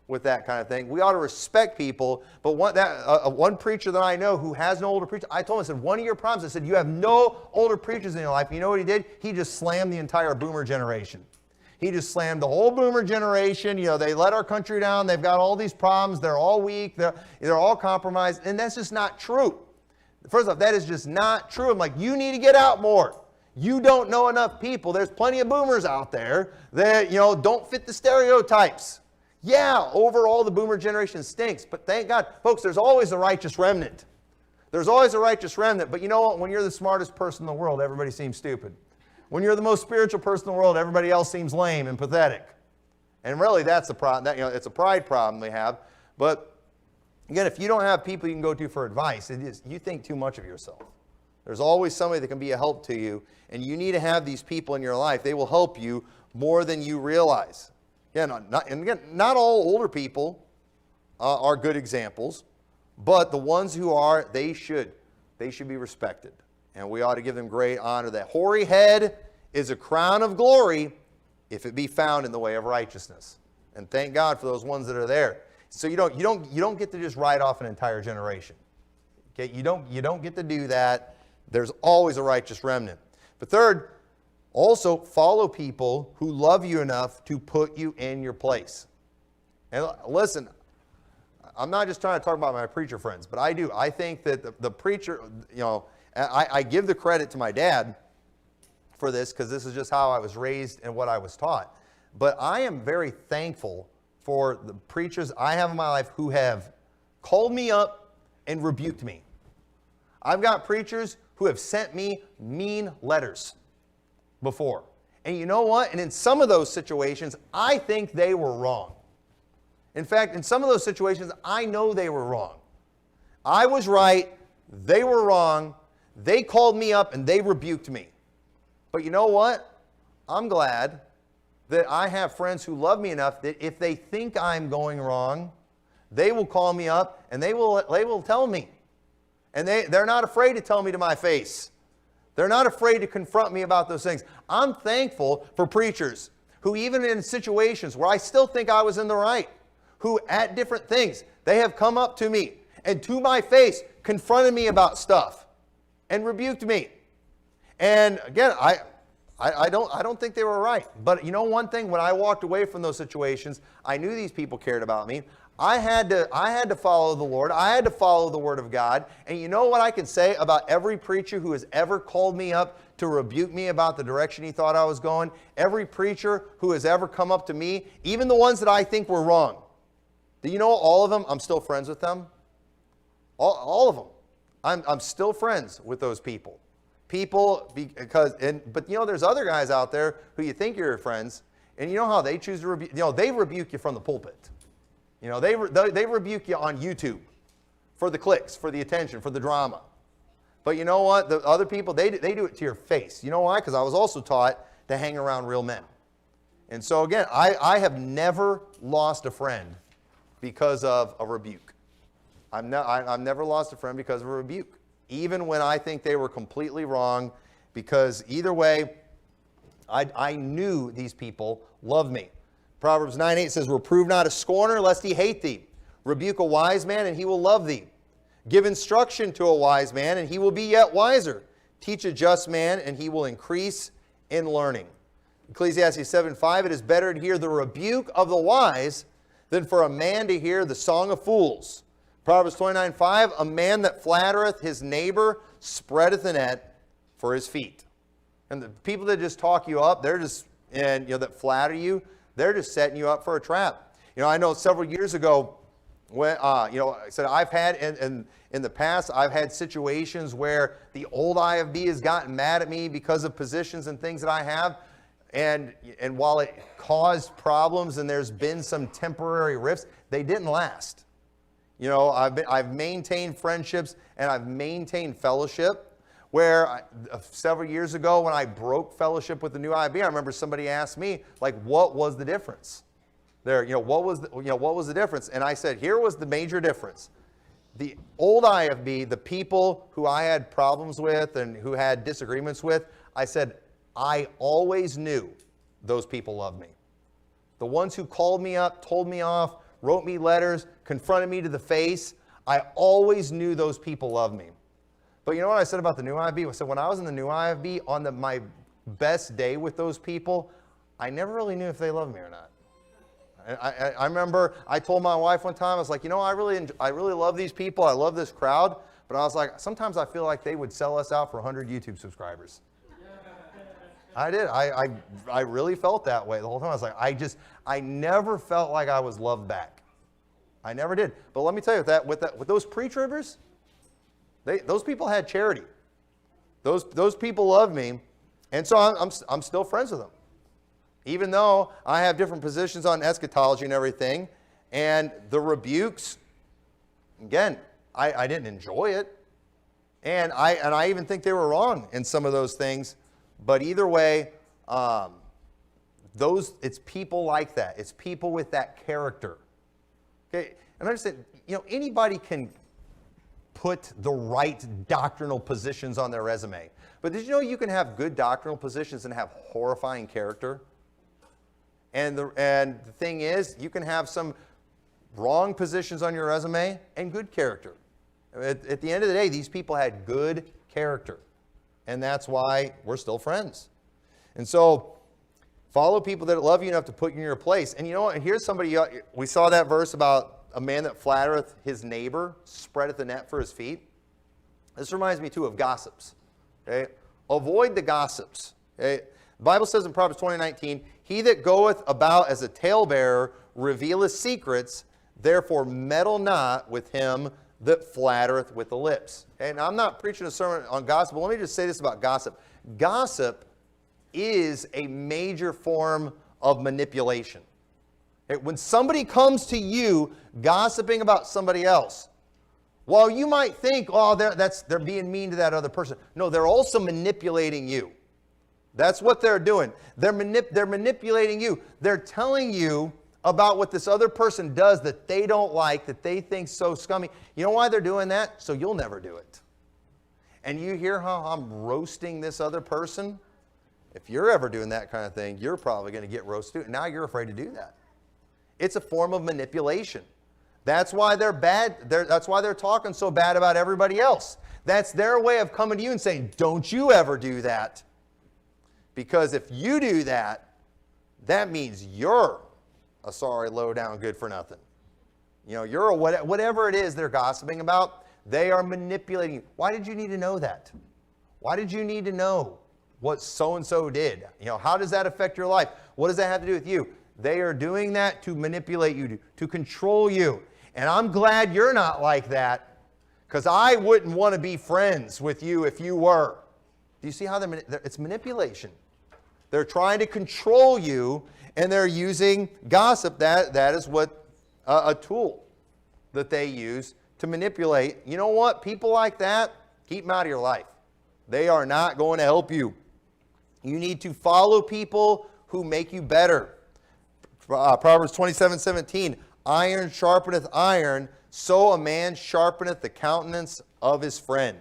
with that kind of thing. We ought to respect people. But one preacher that I know who has no older preacher, I told him, I said, one of your problems, I said, you have no older preachers in your life. And you know what he did? He just slammed the entire boomer generation. He just slammed the whole boomer generation. They let our country down. They've got all these problems. They're all weak. They're all compromised. And that's just not true. First off, that is just not true. I'm like, you need to get out more. You don't know enough people. There's plenty of boomers out there that, don't fit the stereotypes. Yeah, overall the boomer generation stinks, but thank God, folks, there's always a righteous remnant. There's always a righteous remnant, but you know what? When you're the smartest person in the world, everybody seems stupid. When you're the most spiritual person in the world, everybody else seems lame and pathetic. And really, that's the problem. It's a pride problem we have. But again, if you don't have people you can go to for advice, you think too much of yourself. There's always somebody that can be a help to you, and you need to have these people in your life. They will help you more than you realize. Again, not all older people are good examples, but the ones who are, they should be respected. And we ought to give them great honor. That hoary head is a crown of glory if it be found in the way of righteousness. And thank God for those ones that are there. So you don't get to just write off an entire generation. Okay, you don't get to do that. There's always a righteous remnant. But third, also follow people who love you enough to put you in your place. And listen, I'm not just trying to talk about my preacher friends, but I do. I think that the preacher, I give the credit to my dad for this because this is just how I was raised and what I was taught. But I am very thankful for the preachers I have in my life who have called me up and rebuked me. I've got preachers who have sent me mean letters before. And you know what? And in some of those situations, I think they were wrong. In fact, in some of those situations, I know they were wrong. I was right. They were wrong. They called me up and they rebuked me. But you know what? I'm glad that I have friends who love me enough that if they think I'm going wrong, they will call me up and they will tell me. And they're not afraid to tell me to my face. They're not afraid to confront me about those things. I'm thankful for preachers who, even in situations where I still think I was in the right, who at different things, they have come up to me and to my face confronted me about stuff and rebuked me. And again, I don't think they were right. But you know one thing, when I walked away from those situations, I knew these people cared about me. I had to follow the Lord. I had to follow the Word of God. And you know what I can say about every preacher who has ever called me up to rebuke me about the direction he thought I was going? Every preacher who has ever come up to me, even the ones that I think were wrong. Do you know all of them? I'm still friends with them. All of them. I'm still friends with those people. But you know, there's other guys out there who you think you're friends, and you know how they choose to rebuke. You know, they rebuke you from the pulpit. You know, they rebuke you on YouTube for the clicks, for the attention, for the drama. But you know what? The other people, they do it to your face. You know why? Because I was also taught to hang around real men. And so again, I have never lost a friend because of a rebuke. I've never lost a friend because of a rebuke, even when I think they were completely wrong, because either way, I knew these people loved me. Proverbs 9:8 says, reprove not a scorner, lest he hate thee. Rebuke a wise man, and he will love thee. Give instruction to a wise man, and he will be yet wiser. Teach a just man, and he will increase in learning. Ecclesiastes 7:5, it is better to hear the rebuke of the wise than for a man to hear the song of fools. Proverbs 29:5, a man that flattereth his neighbor spreadeth a net for his feet. And the people that just talk you up, that flatter you, they're just setting you up for a trap. You know, I know several years ago, when I said I've had in the past, I've had situations where the old IFB has gotten mad at me because of positions and things that I have, and while it caused problems and there's been some temporary rifts, they didn't last. You know, I've maintained friendships and I've maintained fellowship. Where several years ago, when I broke fellowship with the new IFB, I remember somebody asked me, like, what was the difference? What was the difference? And I said, here was the major difference. The old IFB, the people who I had problems with and who had disagreements with, I said, I always knew those people loved me. The ones who called me up, told me off, wrote me letters, confronted me to the face, I always knew those people loved me. But you know what I said about the new IFB? I said when I was in the new IFB, on my best day with those people, I never really knew if they loved me or not. I remember I told my wife one time, I was like, you know, I really love these people. I love this crowd. But I was like, sometimes I feel like they would sell us out for 100 YouTube subscribers. I did. I really felt that way the whole time. I was like, I never felt like I was loved back. I never did. But let me tell you, with those pre-tribbers, those people had charity. Those people loved me, and so I'm still friends with them, even though I have different positions on eschatology and everything. And the rebukes, again, I didn't enjoy it, and I even think they were wrong in some of those things. But either way, it's people like that. It's people with that character. Okay, and understand, anybody can put the right doctrinal positions on their resume. But did you know you can have good doctrinal positions and have horrifying character? And the thing is, you can have some wrong positions on your resume and good character. At the end of the day, these people had good character. And that's why we're still friends. And so, follow people that love you enough to put you in your place. And you know what? Here's somebody, we saw that verse about a man that flattereth his neighbor spreadeth a net for his feet. This reminds me too of gossips. Okay? Avoid the gossips. Okay? The Bible says in Proverbs 20:19, he that goeth about as a talebearer revealeth secrets, therefore meddle not with him that flattereth with the lips. Okay? Now I'm not preaching a sermon on gossip, but let me just say this about gossip. Gossip is a major form of manipulation. When somebody comes to you gossiping about somebody else, while you might think, oh, they're being mean to that other person. No, they're also manipulating you. That's what they're doing. They're manipulating you. They're telling you about what this other person does that they don't like, that they think so scummy. You know why they're doing that? So you'll never do it. And you hear how I'm roasting this other person? If you're ever doing that kind of thing, you're probably going to get roasted. Now you're afraid to do that. It's a form of manipulation. That's why they're bad. That's why they're talking so bad about everybody else. That's their way of coming to you and saying, don't you ever do that. Because if you do that, that means you're a sorry, low down, good for nothing. You know, you're a whatever it is they're gossiping about, they are manipulating you. Why did you need to know that? Why did you need to know what so-and-so did? You know, how does that affect your life? What does that have to do with you? They are doing that to manipulate you, to control you. And I'm glad you're not like that, because I wouldn't want to be friends with you if you were. Do you see how it's manipulation? They're trying to control you, and they're using gossip. That is what a tool that they use to manipulate. You know what? People like that, keep them out of your life. They are not going to help you. You need to follow people who make you better. Proverbs 27:17, iron sharpeneth iron, so a man sharpeneth the countenance of his friend.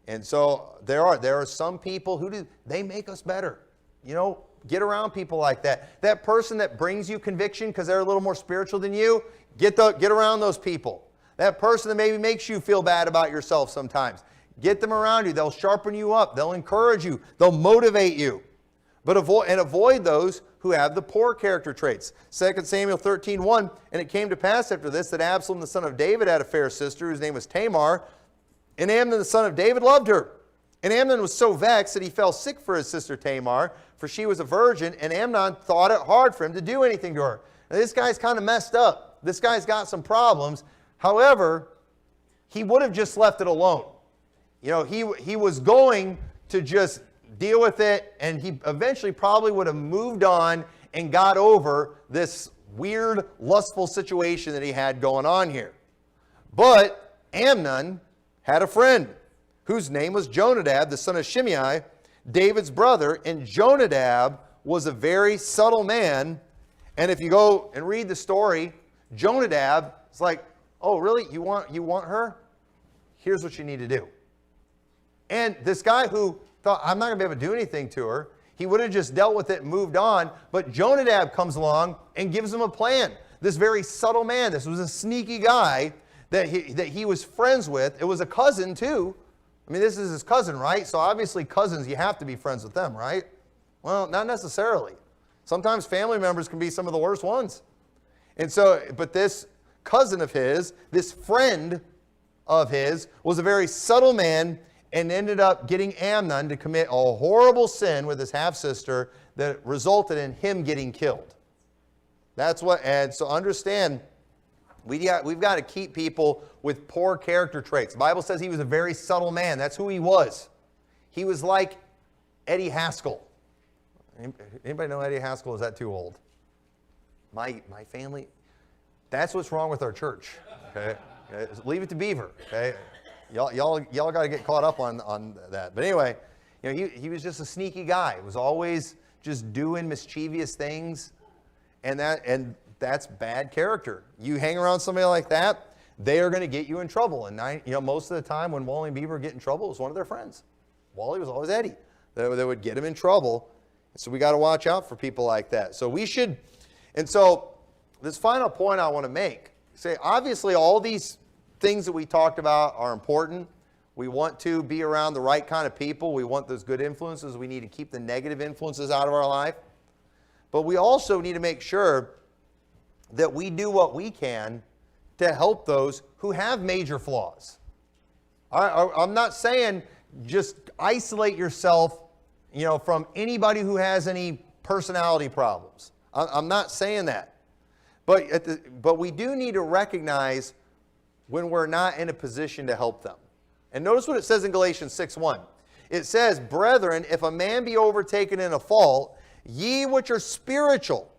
And so there are some people who they make us better. You know, get around people like that. That person that brings you conviction because they're a little more spiritual than you, get around those people. That person that maybe makes you feel bad about yourself sometimes, get them around you. They'll sharpen you up. They'll encourage you. They'll motivate you. But avoid those who have the poor character traits. 2 Samuel 13:1, and it came to pass after this that Absalom the son of David had a fair sister whose name was Tamar, and Amnon the son of David loved her. And Amnon was so vexed that he fell sick for his sister Tamar, for she was a virgin, and Amnon thought it hard for him to do anything to her. Now, this guy's kind of messed up. This guy's got some problems. However, he would have just left it alone. You know, he was going to just deal with it, and he eventually probably would have moved on and got over this weird, lustful situation that he had going on here. But Amnon had a friend whose name was Jonadab, the son of Shimei, David's brother, and Jonadab was a very subtle man. And if you go and read the story, Jonadab is like, oh, really? You want her? Here's what you need to do. And this guy who thought, I'm not going to be able to do anything to her, he would have just dealt with it and moved on. But Jonadab comes along and gives him a plan. This very subtle man, this was a sneaky guy that he was friends with. It was a cousin too. I mean, this is his cousin, right? So obviously cousins, you have to be friends with them, right? Well, not necessarily. Sometimes family members can be some of the worst ones. And so, but this cousin of his, this friend of his, was a very subtle man and ended up getting Amnon to commit a horrible sin with his half-sister that resulted in him getting killed. That's what, and so understand, we've got to keep people with poor character traits. The Bible says he was a very subtle man. That's who he was. He was like Eddie Haskell. Anybody know Eddie Haskell? Is that too old? My family, that's what's wrong with our church. Okay? Leave it to Beaver. Okay? Y'all got to get caught up on that. But anyway, you know, he was just a sneaky guy. He was always just doing mischievous things, and that's bad character. You hang around somebody like that, they are going to get you in trouble. And most of the time when Wally and Beaver get in trouble, it was one of their friends. Wally was always Eddie. They would get him in trouble. So we got to watch out for people like that. So we should, and so this final point I want to make, say obviously all these things that we talked about are important. We want to be around the right kind of people. We want those good influences. We need to keep the negative influences out of our life. But we also need to make sure that we do what we can to help those who have major flaws. I'm not saying just isolate yourself, from anybody who has any personality problems. I'm not saying that. But we do need to recognize when we're not in a position to help them. And notice what it says in Galatians 6:1. It says, brethren, if a man be overtaken in a fault, ye which are spiritual,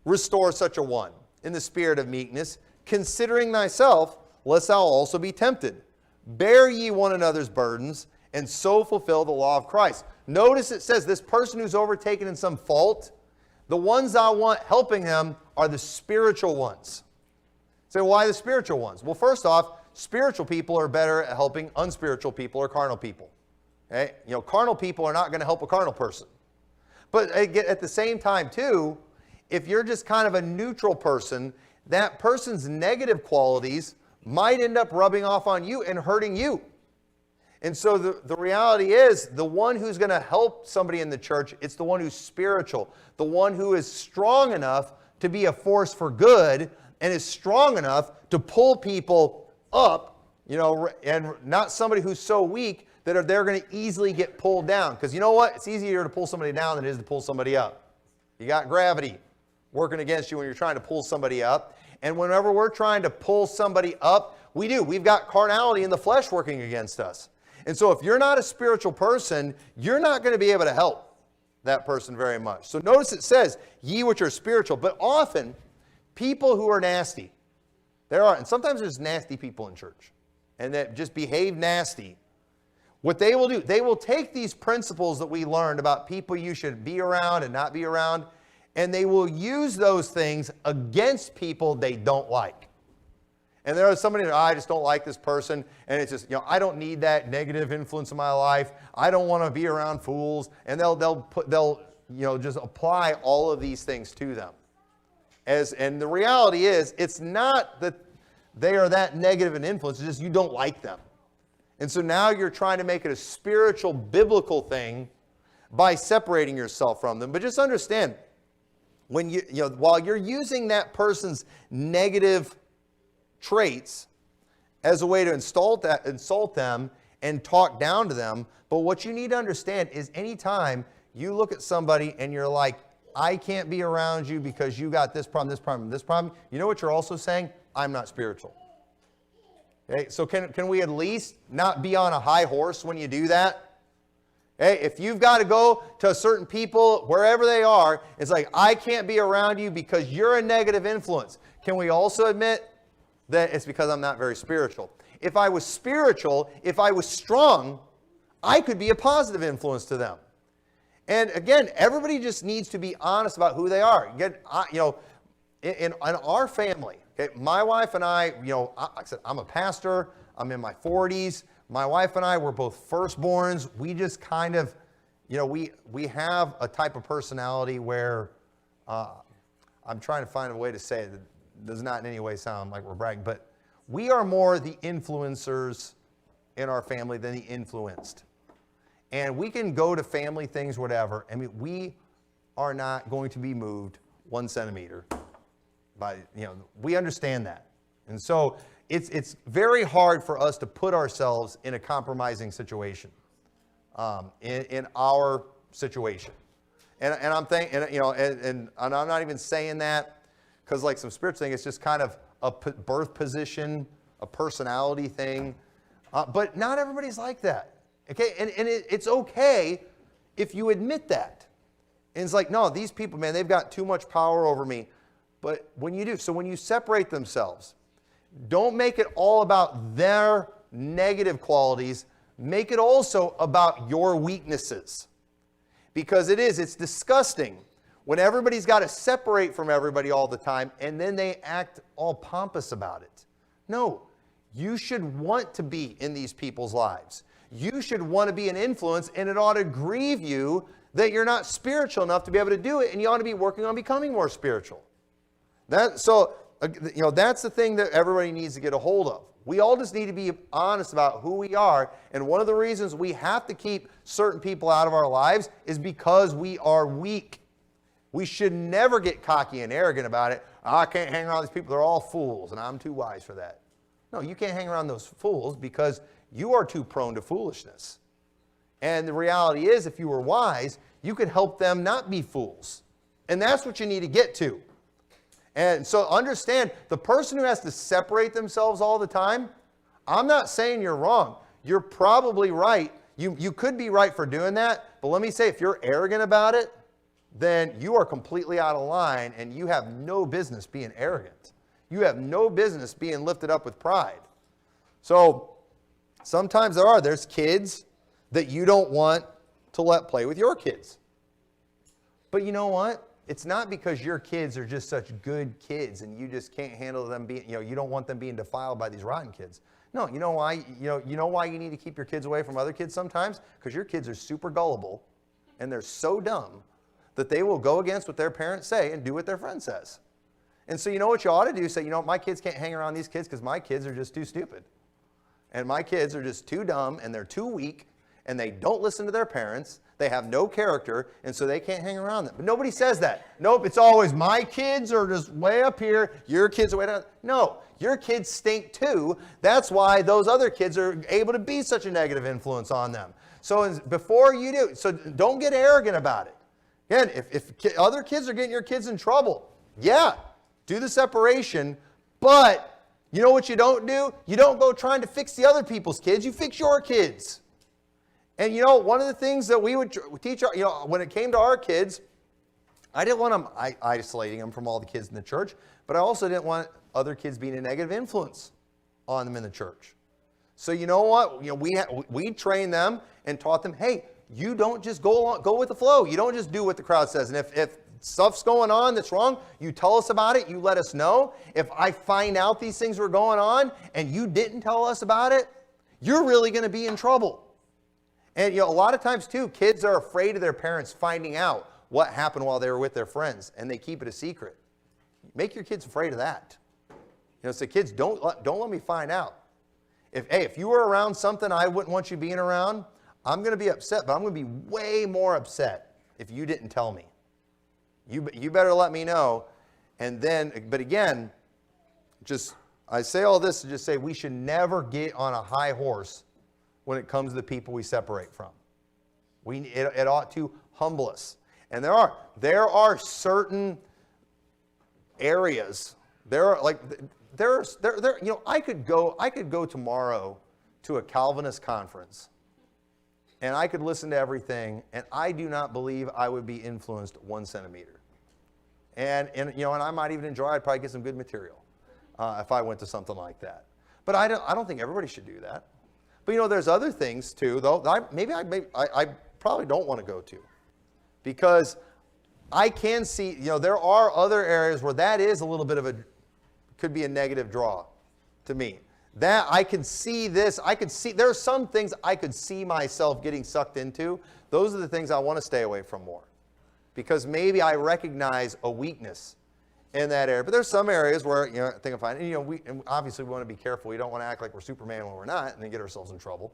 restore such a one in the spirit of meekness, considering thyself, lest thou also be tempted. Bear ye one another's burdens, and so fulfill the law of Christ. Notice it says this person who's overtaken in some fault, The ones I want helping them are the spiritual ones. So why the spiritual ones? Well, first off, spiritual people are better at helping unspiritual people or carnal people. Okay? Carnal people are not going to help a carnal person. But at the same time, too, if you're just kind of a neutral person, that person's negative qualities might end up rubbing off on you and hurting you. And so the reality is, the one who's going to help somebody in the church, it's the one who's spiritual, the one who is strong enough to be a force for good and is strong enough to pull people up, and not somebody who's so weak that they're going to easily get pulled down. Because you know what? It's easier to pull somebody down than it is to pull somebody up. You got gravity working against you when you're trying to pull somebody up. And whenever we're trying to pull somebody up, we've got carnality in the flesh working against us. And so if you're not a spiritual person, you're not going to be able to help that person very much. So notice it says, ye which are spiritual. But often, people who are nasty, and sometimes there's nasty people in church, and that just behave nasty. What they will do, they will take these principles that we learned about people you should be around and not be around, and they will use those things against people they don't like. And there is somebody that, I just don't like this person, and it's just, I don't need that negative influence in my life. I don't want to be around fools, and they'll just apply all of these things to them. And the reality is, it's not that they are that negative an influence, it's just you don't like them. And so now you're trying to make it a spiritual, biblical thing by separating yourself from them. But just understand, when while you're using that person's negative traits as a way to insult them and talk down to them, but what you need to understand is anytime you look at somebody and you're like, I can't be around you because you got this problem, this problem, this problem, you know what you're also saying? I'm not spiritual. Okay, so can we at least not be on a high horse when you do that? Okay, if you've got to go to certain people, wherever they are, it's like, I can't be around you because you're a negative influence. Can we also admit that it's because I'm not very spiritual? If I was spiritual, if I was strong, I could be a positive influence to them. And again, everybody just needs to be honest about who they are. In our family, okay, my wife and I, like I said, I'm a pastor. I'm in my 40s. My wife and I were both firstborns. We just kind of, we have a type of personality where I'm trying to find a way to say it that does not in any way sound like we're bragging, but we are more the influencers in our family than the influenced. And we can go to family things, whatever. I mean, we are not going to be moved 1 centimeter by, we understand that. And so it's very hard for us to put ourselves in a compromising situation, in our situation. And I'm thinking, and I'm not even saying that because like some spiritual thing, it's just kind of a birth position, a personality thing. But not everybody's like that. Okay, and it's okay if you admit that. And it's like, no, these people, man, they've got too much power over me. But when you do, so when you separate themselves, don't make it all about their negative qualities. Make it also about your weaknesses. Because it's disgusting when everybody's got to separate from everybody all the time and then they act all pompous about it. No, you should want to be in these people's lives. You should want to be an influence, and it ought to grieve you that you're not spiritual enough to be able to do it, and you ought to be working on becoming more spiritual. That's the thing that everybody needs to get a hold of. We all just need to be honest about who we are, and one of the reasons we have to keep certain people out of our lives is because we are weak. We should never get cocky and arrogant about it. I can't hang around these people. They're all fools, and I'm too wise for that. No, you can't hang around those fools because you are too prone to foolishness. And the reality is, if you were wise, you could help them not be fools. And that's what you need to get to. And so understand, the person who has to separate themselves all the time, I'm not saying you're wrong. You're probably right. You could be right for doing that. But let me say, if you're arrogant about it, then you are completely out of line and you have no business being arrogant. You have no business being lifted up with pride. So sometimes there's kids that you don't want to let play with your kids. But you know what? it's not because your kids are just such good kids and you just can't handle them being, you don't want them being defiled by these rotten kids. No, you know why? You know why you need to keep your kids away from other kids sometimes? Because your kids are super gullible and they're so dumb that they will go against what their parents say and do what their friend says. And so you know what you ought to do? Say, my kids can't hang around these kids because my kids are just too stupid. And my kids are just too dumb and they're too weak and they don't listen to their parents. They have no character, and so they can't hang around them. But nobody says that. Nope, it's always my kids are just way up here, your kids are way down. No, your kids stink too. That's why those other kids are able to be such a negative influence on them. So before you do, so don't get arrogant about it. Again, if other kids are getting your kids in trouble, yeah, do the separation, but you know what you don't do? You don't go trying to fix the other people's kids, you fix your kids. And one of the things that we would teach, when it came to our kids, I didn't want them isolating them from all the kids in the church, but I also didn't want other kids being a negative influence on them in the church. So you know what? We trained them and taught them, hey, you don't just go with the flow. You don't just do what the crowd says. And if stuff's going on that's wrong, you tell us about it. You let us know. If I find out these things were going on and you didn't tell us about it, you're really going to be in trouble. And a lot of times too, kids are afraid of their parents finding out what happened while they were with their friends, and they keep it a secret. Make your kids afraid of that. So kids, don't let me find out. If you were around something I wouldn't want you being around, I'm going to be upset, but I'm going to be way more upset if you didn't tell me. You better let me know. And then, but again, I say all this to just say we should never get on a high horse when it comes to the people we separate from. It ought to humble us. And there are certain areas. I could go tomorrow to a Calvinist conference and I could listen to everything, and I do not believe I would be influenced 1 centimeter. And I might even enjoy. I'd probably get some good material if I went to something like that. But I don't think everybody should do that. But there's other things too, though, that I probably don't want to go to. Because I can see, there are other areas where that is a little bit of could be a negative draw to me. That I can see this, there are some things I could see myself getting sucked into. Those are the things I want to stay away from more. Because maybe I recognize a weakness in that area. But there's some areas where, I think I'm fine. And obviously we want to be careful. We don't want to act like we're Superman when we're not and then get ourselves in trouble.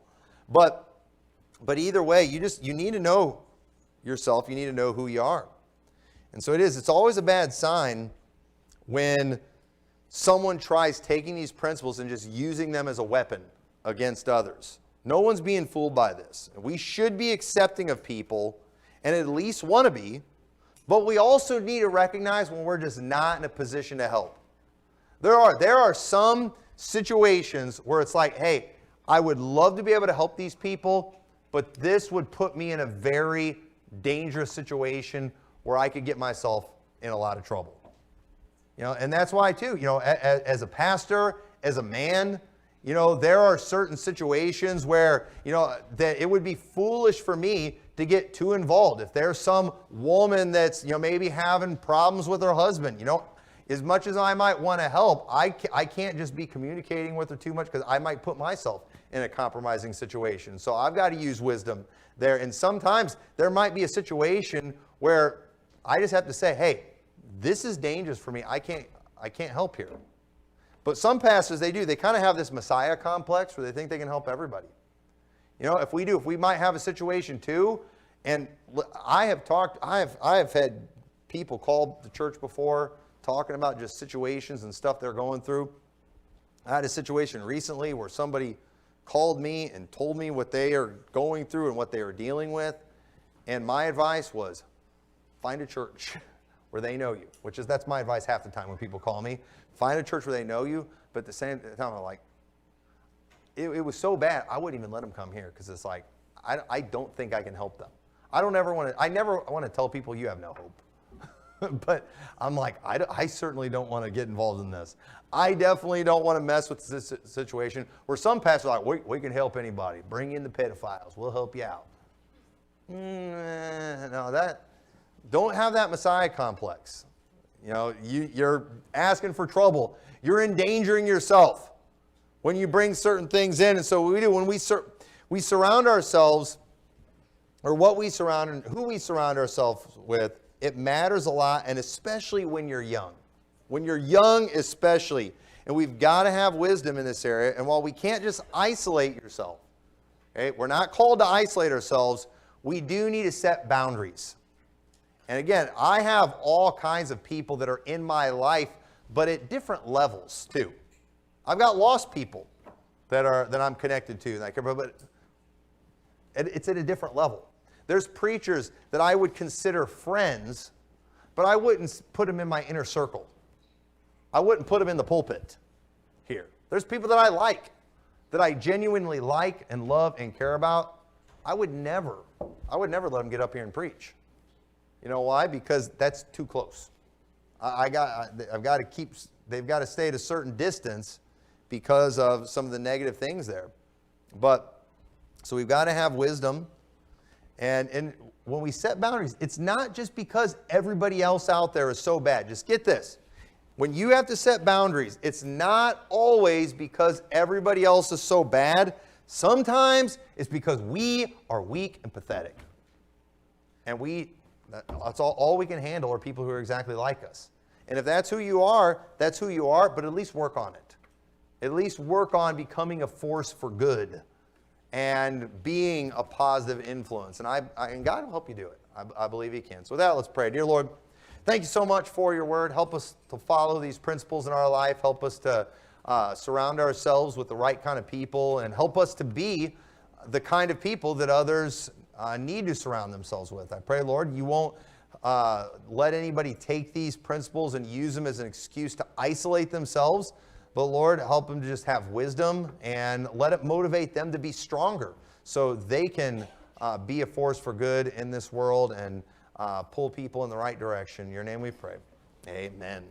But either way, you need to know yourself. You need to know who you are. And so it's always a bad sign when someone tries taking these principles and just using them as a weapon against others. No one's being fooled by this. We should be accepting of people and at least want to be. But we also need to recognize when we're just not in a position to help. There are some situations where it's like, hey, I would love to be able to help these people, but this would put me in a very dangerous situation where I could get myself in a lot of trouble. And that's why too, as a pastor, as a man, there are certain situations where, that it would be foolish for me to get too involved. If there's some woman that's, maybe having problems with her husband, as much as I might want to help, I can't just be communicating with her too much because I might put myself in a compromising situation. So I've got to use wisdom there. And sometimes there might be a situation where I just have to say, hey, this is dangerous for me. I can't help here. But some pastors, they kind of have this Messiah complex where they think they can help everybody. If we might have a situation too, and I have had people call the church before talking about just situations and stuff they're going through. I had a situation recently where somebody called me and told me what they are going through and what they are dealing with. And my advice was, find a church where they know you, that's my advice half the time when people call me. Find a church where they know you, but at the same time, I'm like, it was so bad, I wouldn't even let them come here because it's like, I don't think I can help them. I never want to tell people you have no hope. But I'm like, I certainly don't want to get involved in this. I definitely don't want to mess with this situation where some pastors are like, we can help anybody. Bring in the pedophiles. We'll help you out. No, Don't have that Messiah complex. You know, you're asking for trouble. You're endangering yourself when you bring certain things in. And so what we do when we surround ourselves, or what we surround and who we surround ourselves with, it matters a lot, and especially when you're young. When you're young especially. And we've got to have wisdom in this area. And while we can't just isolate yourself, okay, we're not called to isolate ourselves, we do need to set boundaries. And again, I have all kinds of people that are in my life, but at different levels too. I've got lost people that I'm connected to, but it's at a different level. There's preachers that I would consider friends, but I wouldn't put them in my inner circle. I wouldn't put them in the pulpit here. There's people that I like, that I genuinely like and love and care about. I would never let them get up here and preach. You know why? Because that's too close. They've got to stay at a certain distance because of some of the negative things there. But, so we've got to have wisdom. And when we set boundaries, it's not just because everybody else out there is so bad. Just get this. When you have to set boundaries, it's not always because everybody else is so bad. Sometimes it's because we are weak and pathetic. And that's all we can handle are people who are exactly like us. And if that's who you are, that's who you are, but at least work on it. At least work on becoming a force for good and being a positive influence. And God will help you do it. I believe He can. So with that, let's pray. Dear Lord, thank you so much for your word. Help us to follow these principles in our life. Help us to surround ourselves with the right kind of people, and help us to be the kind of people that others need to surround themselves with. I pray, Lord, you won't let anybody take these principles and use them as an excuse to isolate themselves. But Lord, help them to just have wisdom and let it motivate them to be stronger so they can be a force for good in this world and pull people in the right direction. In your name we pray. Amen.